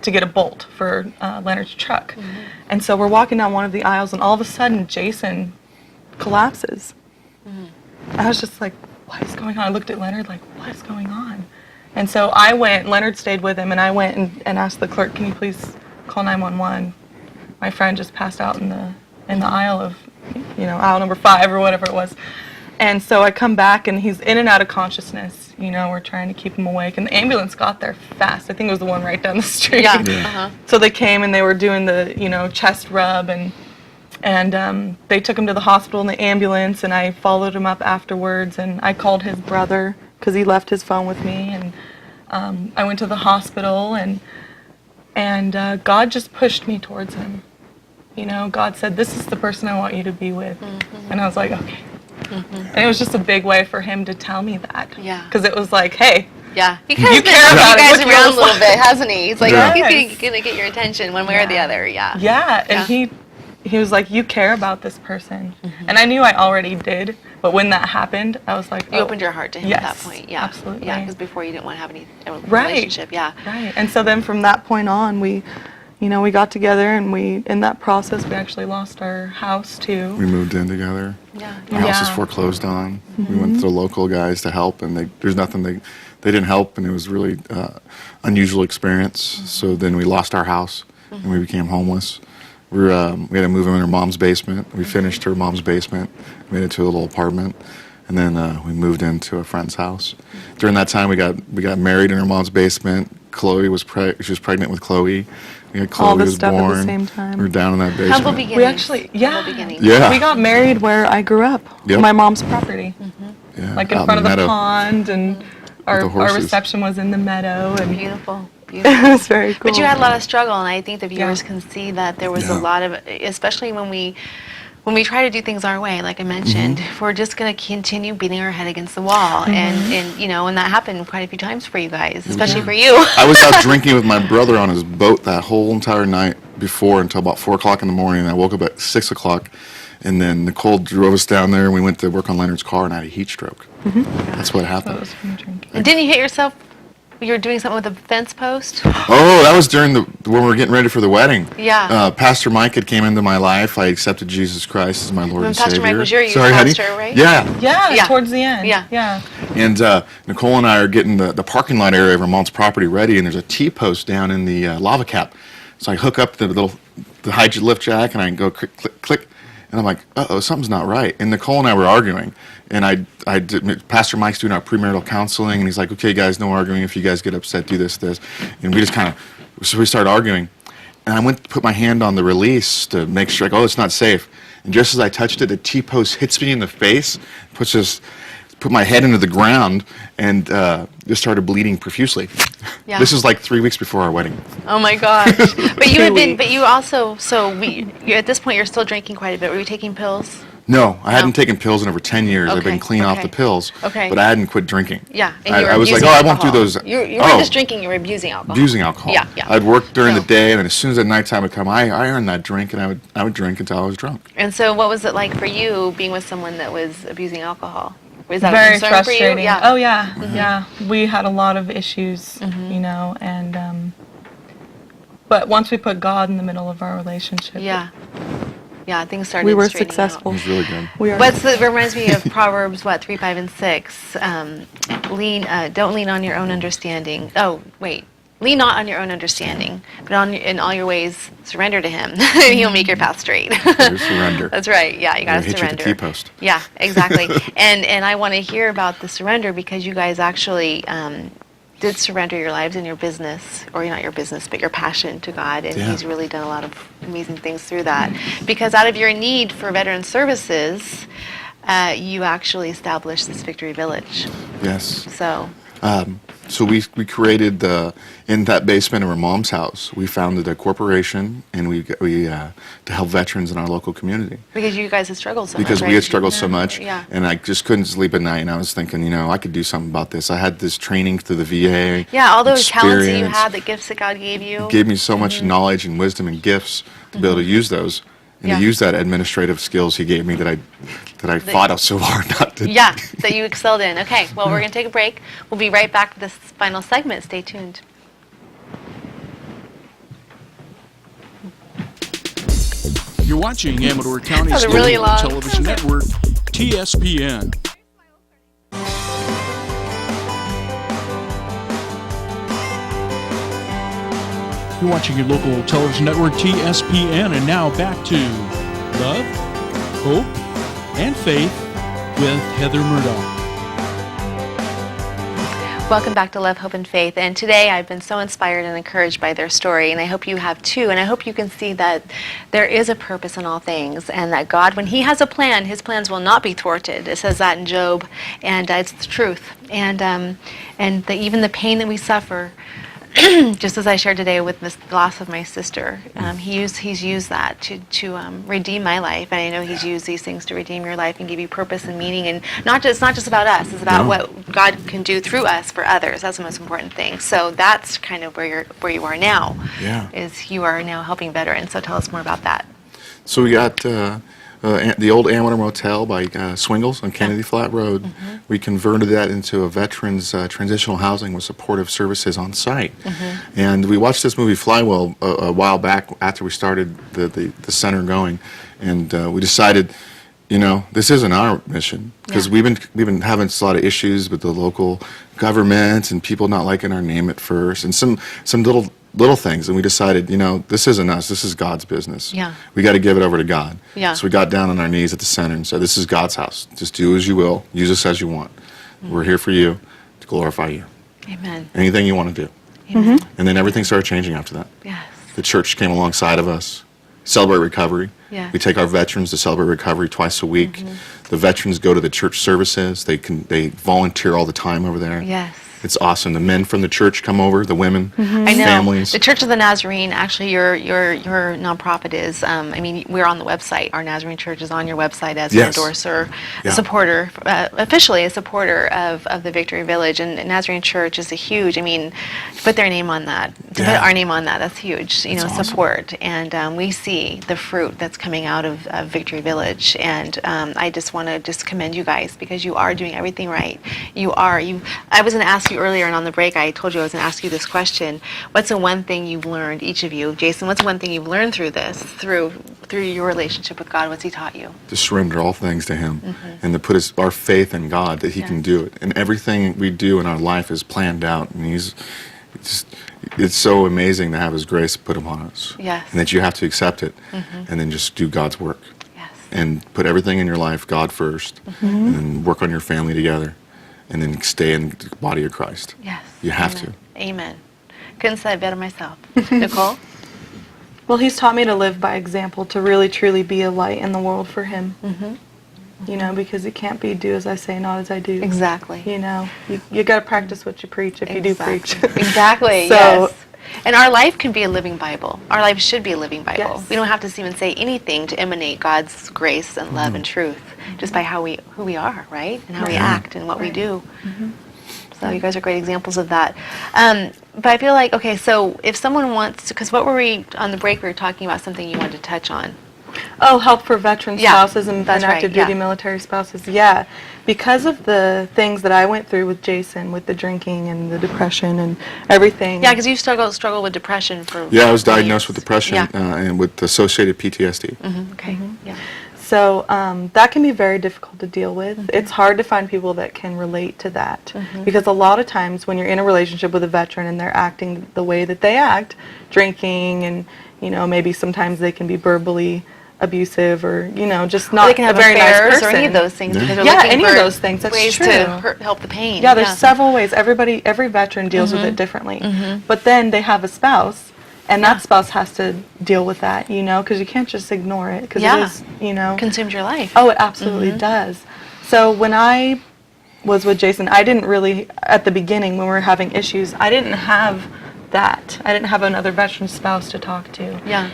to get a bolt for Leonard's truck. And so we're walking down one of the aisles, and all of a sudden Jason collapses. I was just like, what is going on? I looked at Leonard like, what is going on? And so I went, Leonard stayed with him, and I went and asked the clerk, can you please call 911? My friend just passed out in the aisle of, you know, aisle number 5 or whatever it was. And so I come back, and he's in and out of consciousness. You know, we're trying to keep him awake. And the ambulance got there fast. I think it was the one right down the street. Yeah. Yeah. Uh-huh. So they came, and they were doing the, you know, chest rub, and they took him to the hospital in the ambulance, and I followed him up afterwards, and I called his brother because he left his phone with me, and I went to the hospital, and God just pushed me towards him. You know, God said, this is the person I want you to be with. And I was like, okay. And it was just a big way for him to tell me that. Yeah. Because it was like, hey, Yeah. He kind You of been care you about it. guys Look, around a you're little bit, hasn't he? He's like, Yeah. he's gonna get your attention one way or the Yeah. other. Yeah. yeah. And Yeah. he was like, you care about this person. And I knew I already did. But when that happened, I was like, You oh, opened your heart to him at that yes, point. Yeah. absolutely. Yeah. Because before you didn't want to have any Right. relationship. Yeah. Right. And so then from that point on, we got together, and in that process, we actually lost our house too. We moved in together. Yeah. My house was Yeah. foreclosed on. We went to the local guys to help, and there's nothing they didn't help, and it was really unusual experience. So then we lost our house, and we became homeless. We had to move in her mom's basement. We finished her mom's basement, made it to a little apartment, and then we moved into a friend's house. During that time, we got married in her mom's basement. Chloe was she was pregnant with Chloe. We had Chloe All this was stuff at the born. same time. We were down in that basement. Humble beginnings. We actually, yeah. Humble beginnings. Yeah. We got married where I grew up, Yep. my mom's property, Yeah, like in out front of the meadow. pond, and our the horses. reception was in the meadow, and Beautiful. it Beautiful. was very cool. But you had a lot of struggle, and I think the viewers Yeah. can see that there was Yeah. a lot of, especially when we when we try to do things our way, like I mentioned, we're just going to continue beating our head against the wall. And you know, and that happened quite a few times for you guys, especially for you. I was out drinking with my brother on his boat that whole entire night before until about 4 o'clock in the morning. And I woke up at 6 o'clock, and then Nicole drove us down there, and we went to work on Leonard's car, and I had a heat stroke. That's what That happened. was from drinking. And didn't you hit yourself? You were doing something with a fence post? Oh, that was during when we were getting ready for the wedding. Yeah. Pastor Mike had came into my life. I accepted Jesus Christ as my Lord When and Pastor Savior. Mike was your youth Sorry, honey. pastor, right? Yeah. Yeah, Yeah. towards the end. Yeah. Yeah. And Nicole and I are getting the parking lot area of Vermont's property ready, and there's a T-post down in the lava cap. So I hook up the high lift jack, and I go click, click, click. And I'm like, uh-oh, something's not right. And Nicole and I were arguing. And Pastor Mike's doing our premarital counseling, and he's like, okay, guys, no arguing. If you guys get upset, do this. And we just so we started arguing. And I went to put my hand on the release to make sure, like, oh, it's not safe. And just as I touched it, the T-post hits me in the face, put my head into the ground, and just started bleeding profusely. Yeah. This is like 3 weeks before our wedding. Oh my gosh! But you had been. But you also. You at this point, you're still drinking quite a bit. Were you taking pills? No, I hadn't taken pills in over 10 years. I've been Okay, clean off okay. the pills, Okay. but I hadn't quit drinking. Yeah, and I, you were I was like, abusing oh, I won't do alcohol. those. You weren't just drinking; you were abusing alcohol. Abusing alcohol. Yeah, yeah. I'd work during the So- day, and then as soon as the nighttime would come, I earned that drink, and I would drink until I was drunk. And so, what was it like for you being with someone that was abusing alcohol? Was that a Very concern frustrating. for you? Yeah. Oh yeah, yeah. We had a lot of issues, you know, and but once we put God in the middle of our relationship, Yeah. Yeah. Things started. We were straightening out. successful. It was really good. We are. It reminds me of Proverbs 3, 5, and 6. Don't lean on your own understanding. Oh, wait. Lean not on your own understanding, but in all your ways surrender to Him, and He'll make your path straight. There's surrender. That's right. Yeah, you got to Hit you with surrender. the T-post. Yeah, exactly. and I want to hear about the surrender because you guys actually did surrender your lives and your business, or not your business, but your passion to God, and Yeah. He's really done a lot of amazing things through that. Because out of your need for veteran services, you actually established this Victory Village. Yes. So, We created in that basement of our mom's house. We founded a corporation, and we to help veterans in our local community. because you guys had struggled so much, Because right? we had struggled so much, Yeah. and I just couldn't sleep at night. And I was thinking, I could do something about this. I had this training through the VA. Yeah, all those talents that you experience. had, the gifts that God gave you. Gave me so much knowledge and wisdom and gifts to be able to use those, and Yeah. to use that administrative skills He gave me that I fought so hard not to. Yeah, that you excelled in. Okay, well, we're going to take a break. We'll be right back to this final segment. Stay tuned. You're watching Amador County's That was really local long. television network, TSPN. You're watching your local television network, TSPN, and now back to Love, Hope, and Faith with Heather Murdock. Welcome back to Love, Hope, and Faith. And today I've been so inspired and encouraged by their story, and I hope you have too. And I hope you can see that there is a purpose in all things, and that God, when He has a plan, His plans will not be thwarted. It says that in Job, and it's the truth. And even the pain that we suffer, just as I shared today with the loss of my sister, He's used that to redeem my life, and I know He's used these things to redeem your life and give you purpose and meaning. And it's not just about us; it's about what God can do through us for others. That's the most important thing. So that's kind of where you are now. Yeah. Is you are now helping veterans. So tell us more about that. So we got the old Amador Motel by Swingles on Kennedy Flat Road. We converted that into a veterans transitional housing with supportive services on site. And we watched this movie Flywheel a while back after we started the center going, and we decided, this isn't our mission, because Yeah. we've been having a lot of issues with the local government and people not liking our name at first, and some little things, and we decided, this isn't us, this is God's business. Yeah. We got to give it over to God. Yeah. So we got down on our knees at the center and said, this is God's house. Just do as you will. Use us as you want. We're here for you, to glorify you. Amen. Anything you want to do. Amen. And then everything started changing after that. Yes. The church came alongside of us. Celebrate Recovery. Yeah. We take our veterans to Celebrate Recovery twice a week. The veterans go to the church services. They volunteer all the time over there. Yes. It's awesome. The men from the church come over, the women, I know. families. The Church of the Nazarene, actually, your nonprofit is. We're on the website. Our Nazarene Church is on your website as Yes. an endorser, Yeah. a supporter, officially a supporter of the Victory Village. And Nazarene Church is a huge. To put their name on that, to Yeah. put our name on that, that's huge. That's awesome. Support, and we see the fruit that's coming out of Victory Village. And I just want to commend you guys because you are doing everything right. You are. I was going to ask you earlier, and on the break, I told you I was going to ask you this question. What's the one thing you've learned, each of you? Jason, what's the one thing you've learned through this, through your relationship with God? What's He taught you? To surrender all things to Him and to put our faith in God that He can do it. And everything we do in our life is planned out. And it's so amazing to have His grace put upon us. Yes. And that you have to accept it and then just do God's work. Yes. And put everything in your life, God first, and then work on your family together, and then stay in the body of Christ. Yes. You have Amen. to. Amen. Couldn't say it better myself. Nicole? Well, He's taught me to live by example, to really truly be a light in the world for Him. Because it can't be do as I say, not as I do. Exactly. You got to practice what you preach if you do preach. Exactly. So- Yes. And our life can be a living Bible. Our life should be a living Bible. Yes. We don't have to even say anything to emanate God's grace and love and truth, just by who we are, right? And how we act and what we do. So you guys are great examples of that. But I feel like, okay, so if someone wants to, because what were we, on the break we were talking about something you wanted to touch on. Oh, help for veteran Yeah, spouses and that's active right, duty yeah. military spouses. Yeah, because of the things that I went through with Jason, with the drinking and the depression and everything. Yeah, because you struggled with depression for Yeah, I was diagnosed with depression Yeah. and with associated PTSD. Okay. Yeah. So that can be very difficult to deal with. It's hard to find people that can relate to that because a lot of times when you're in a relationship with a veteran and they're acting the way that they act, drinking and maybe sometimes they can be verbally abusive or just not They can have a very nice affairs person. or any of those things because they're Yeah, looking any for of those things. That's ways true. to help the pain. Yeah, there's several ways. Every veteran deals with it differently. But then they have a spouse, and that spouse has to deal with that, because you can't just ignore it because Yeah. it is, Consumed your life. Oh, it absolutely does. So when I was with Jason, I didn't really, at the beginning when we were having issues, I didn't have that. I didn't have another veteran spouse to talk to. Yeah.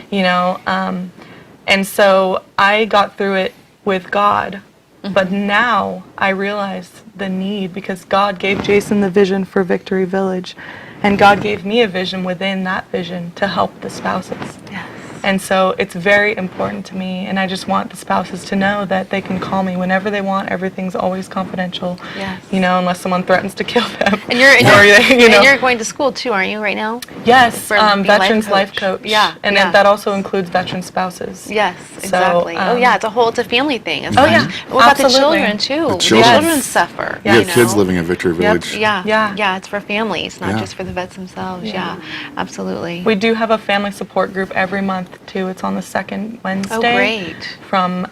And so I got through it with God. But now I realize the need because God gave Jason the vision for Victory Village. And God gave me a vision within that vision to help the spouses. Yes. And so it's very important to me, and I just want the spouses to know that they can call me whenever they want. Everything's always confidential, Yes. Unless someone threatens to kill them. And you're Or, you're going to school too, aren't you, right now? Yes, For being Veterans Life Coach. Yeah, And yeah. that also includes veteran spouses. Yes, So, exactly. It's a family thing. It's not yeah, just- What about the absolutely. children too? The children. children suffer. We have kids living at Victory Yep. Village. Yeah. Yeah. It's for families, not Yeah. just for the vets themselves. Yeah. Absolutely. We do have a family support group every month, too. It's on the second Wednesday. Oh, great. From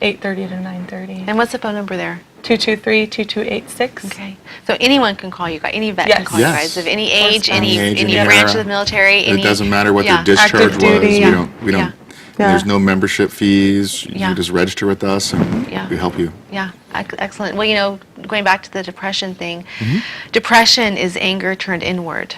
8:30 to 9:30. And what's the phone number there? 223-2286. Okay. So anyone can call you guys. Any vet can Yes. call you Yes. guys of any age, Any age, any any branch of era. the military. It doesn't matter what Yeah. their discharge Active was. duty. We Yeah. don't. Yeah. There's no membership fees. Yeah. You just register with us, and Yeah. we help you. Yeah, excellent. Well, going back to the depression thing, depression is anger turned inward.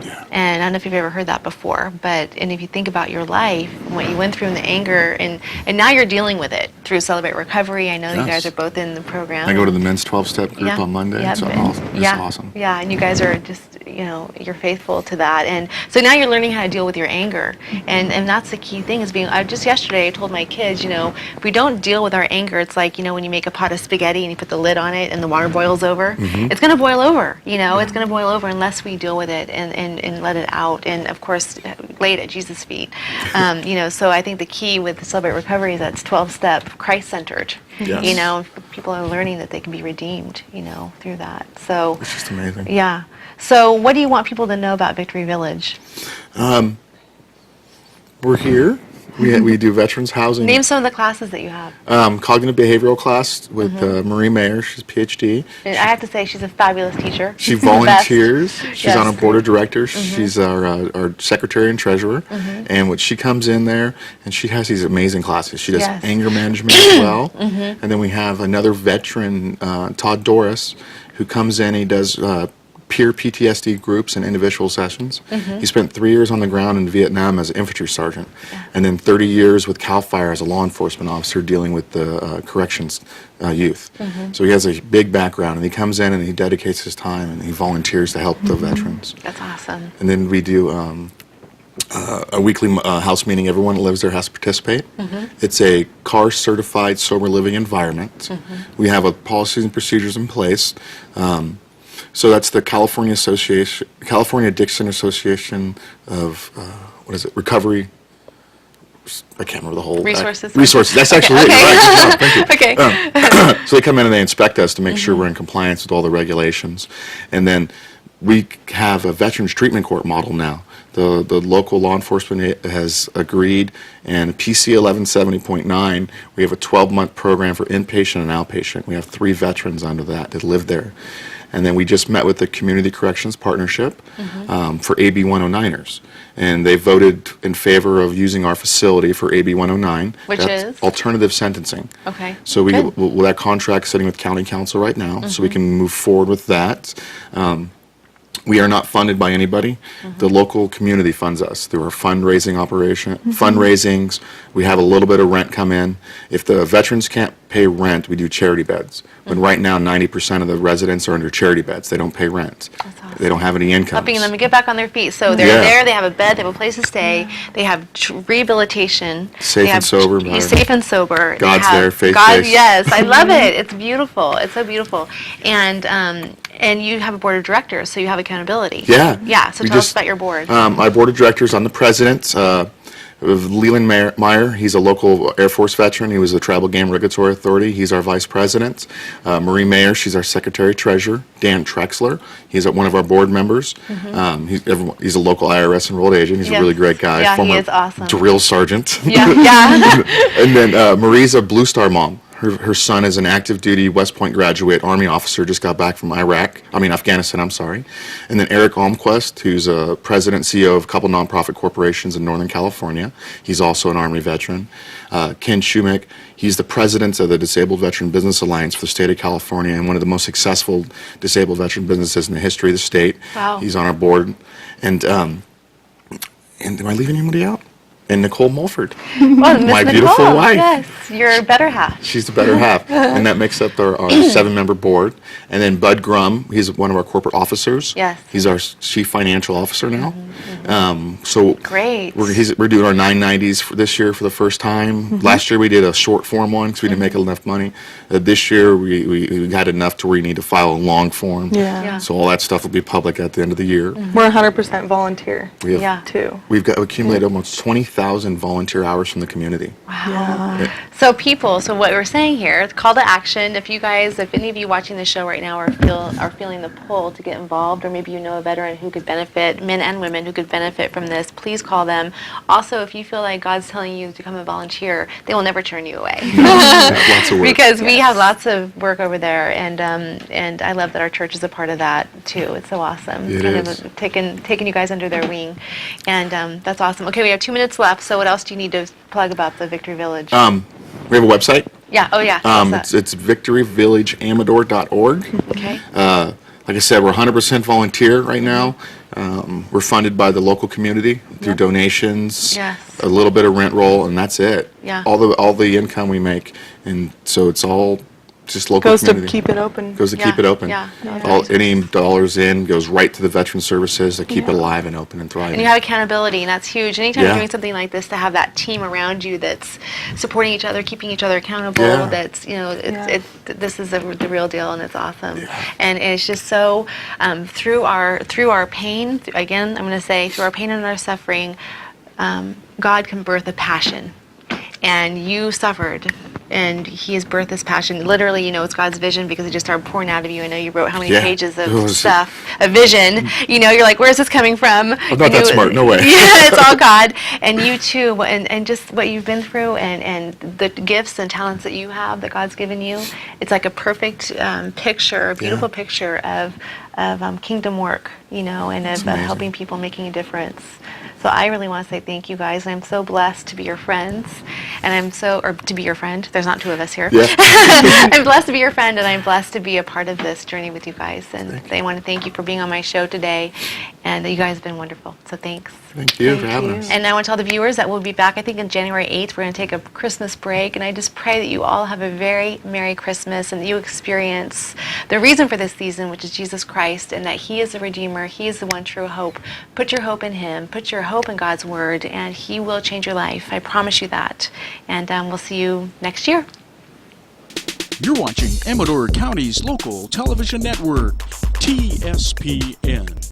Yeah. And I don't know if you've ever heard that before, and if you think about your life, what you went through in the anger, and now you're dealing with it through Celebrate Recovery. I know you Yes. guys are both in the program. I go to the men's 12-step group on Monday. Yeah, It's but- awesome. It's yeah, awesome. Yeah, and you guys are just, you're faithful to that. And so now you're learning how to deal with your anger. And that's the key thing is just yesterday I told my kids, if we don't deal with our anger, it's like, when you make a pot of spaghetti and you put the lid on it and the water boils over, it's going to boil over, it's going to boil over unless we deal with it and let it out. And of course, lay it at Jesus' feet. So I think the key with Celebrate Recovery is that it's 12-step, Christ-centered. Yes. People are learning that they can be redeemed, through that. So It's just amazing. yeah. So what do you want people to know about Victory Village? We're here. We do veterans housing. Name some of the classes that you have. Cognitive behavioral class with Marie Mayer. She's a PhD. And I have to say, she's a fabulous teacher. She The best. volunteers. She's Yes. on a board of directors. She's our secretary and treasurer. And when she comes in there, and she has these amazing classes. She does Yes. anger management as well. And then we have another veteran, Todd Doris, who comes in and he does peer PTSD groups and individual sessions. He spent 3 years on the ground in Vietnam as an infantry sergeant, and then 30 years with CAL FIRE as a law enforcement officer dealing with the corrections youth. So he has a big background, and he comes in and he dedicates his time and he volunteers to help the veterans. That's awesome. And then we do a weekly house meeting. Everyone that lives there has to participate. It's a CAR certified sober living environment. We have a policies and procedures in place. So that's the California Addiction Association of recovery. I can't remember the whole Resources. Resources. That's actually it. Okay. You're right. Good job. Thank you. Okay. So they come in and they inspect us to make sure we're in compliance with all the regulations, and then we have a veterans treatment court model now. The local law enforcement has agreed, and PC 1170.9, we have a 12-month program for inpatient and outpatient. We have 3 veterans under that live there. And then we just met with the Community Corrections Partnership for AB 109ers. And they voted in favor of using our facility for AB 109. Which That's is? alternative sentencing. Okay. So Good. that contract's sitting with County Council right now, so we can move forward with that. We are not funded by anybody. The local community funds us through our fundraising operation. Fundraisings, we have a little bit of rent come in. If the veterans can't pay rent, we do charity beds. When right now 90% of the residents are under charity beds. They don't pay rent. That's awesome. They don't have any income. Helping them to get back on their feet. So they're Yeah. there, they have a bed, they have a place to stay, they have rehabilitation. Safe they and have sober, You're right. safe and sober. They God's have there, faith God, based. yes, I love it. It's beautiful. It's so beautiful. And you have a board of directors, so you have accountability. Yeah. Yeah, so We tell us just- about your board. My board of directors, I'm the president. Leland Meyer, he's a local Air Force veteran. He was the Tribal Game Regulatory Authority. He's our vice president. Marie Mayer, she's our secretary treasurer. Dan Trexler, he's one of our board members. He's a local IRS enrolled agent. He's Yes. a really great guy. Yeah, he Former is awesome. drill sergeant. Yeah, yeah. And then Marie's a Blue Star mom. Her son is an active duty West Point graduate Army officer, just got back from Afghanistan, I'm sorry. And then Eric Almquist, who's a president and CEO of a couple nonprofit corporations in Northern California. He's also an Army veteran. Ken Shumick, he's the president of the Disabled Veteran Business Alliance for the state of California and one of the most successful disabled veteran businesses in the history of the state. Wow. He's on our board. And am I leaving anybody out? And Nicole Mulford. Well, Miss My Nicole, beautiful wife. yes, your better half. She's the better half. And that makes up our 7-member board. And then Bud Grum, he's one of our corporate officers. Yes. He's our chief financial officer now. So Great. we're doing our 990s for this year for the first time. Last year we did a short form one because we didn't make enough money. This year we had enough to where you need to file a long form. Yeah. So all that stuff will be public at the end of the year. We're 100% volunteer, We have, Yeah. too. We've accumulated almost 20,000 volunteer hours from the community. Yeah. So so what we're saying here, call to action. If any of you watching the show right now are feeling the pull to get involved, or maybe you know a veteran who could benefit, men and women who could benefit from this, please call them. Also, if you feel like God's telling you to become a volunteer, they will never turn you away. Lots of work. Because we have lots of work over there, and I love that our church is a part of that too. It's so awesome. It is. Taking you guys under their wing, and that's awesome. Okay, we have 2 minutes left. So what else do you need to plug about the Victory Village? We have a website. Yeah. Oh yeah. What's that? It's victoryvillageamador.org. Okay. Like I said, we're 100% volunteer right now. We're funded by the local community through Yep. donations, Yes. a little bit of rent roll, and that's it. Yeah. All the income we make, and so it's all just local Goes to community. keep it open. Goes to Yeah, keep it open. yeah. Any dollars in goes right to the veteran services to keep it alive and open and thriving. And you have accountability, and that's huge. Anytime Yeah. you're doing something like this, to have that team around you that's supporting each other, keeping each other accountable, Yeah. that's, Yeah. this is the real deal, and it's awesome. And it's just so, through our pain, again, I'm going to say, through our pain and our suffering, God can birth a passion. And you suffered, and He has birthed this passion. Literally, it's God's vision because it just started pouring out of you. I know you wrote how many Yeah. pages It of was- stuff, a vision. You're like, where's this coming from? I'm not that smart, no way. Yeah, it's all God. And you too, and just what you've been through, and the gifts and talents that you have that God's given you. It's like a perfect picture, a beautiful picture of kingdom work, and of amazing. helping people, making a difference. So I really want to say thank you guys. I'm so blessed to be your friends, And or to be your friend. There's not two of us here. Yeah. I'm blessed to be your friend, and I'm blessed to be a part of this journey with you guys. And I want to thank you for being on my show today. And you guys have been wonderful. So thanks. Thank you for having us. And I want to tell the viewers that we'll be back, I think, on January 8th. We're going to take a Christmas break, and I just pray that you all have a very Merry Christmas and that you experience the reason for this season, which is Jesus Christ, and that He is the Redeemer. He is the one true hope. Put your hope in Him. Put your hope in God's Word, and He will change your life. I promise you that. And we'll see you next year. You're watching Amador County's local television network, TSPN.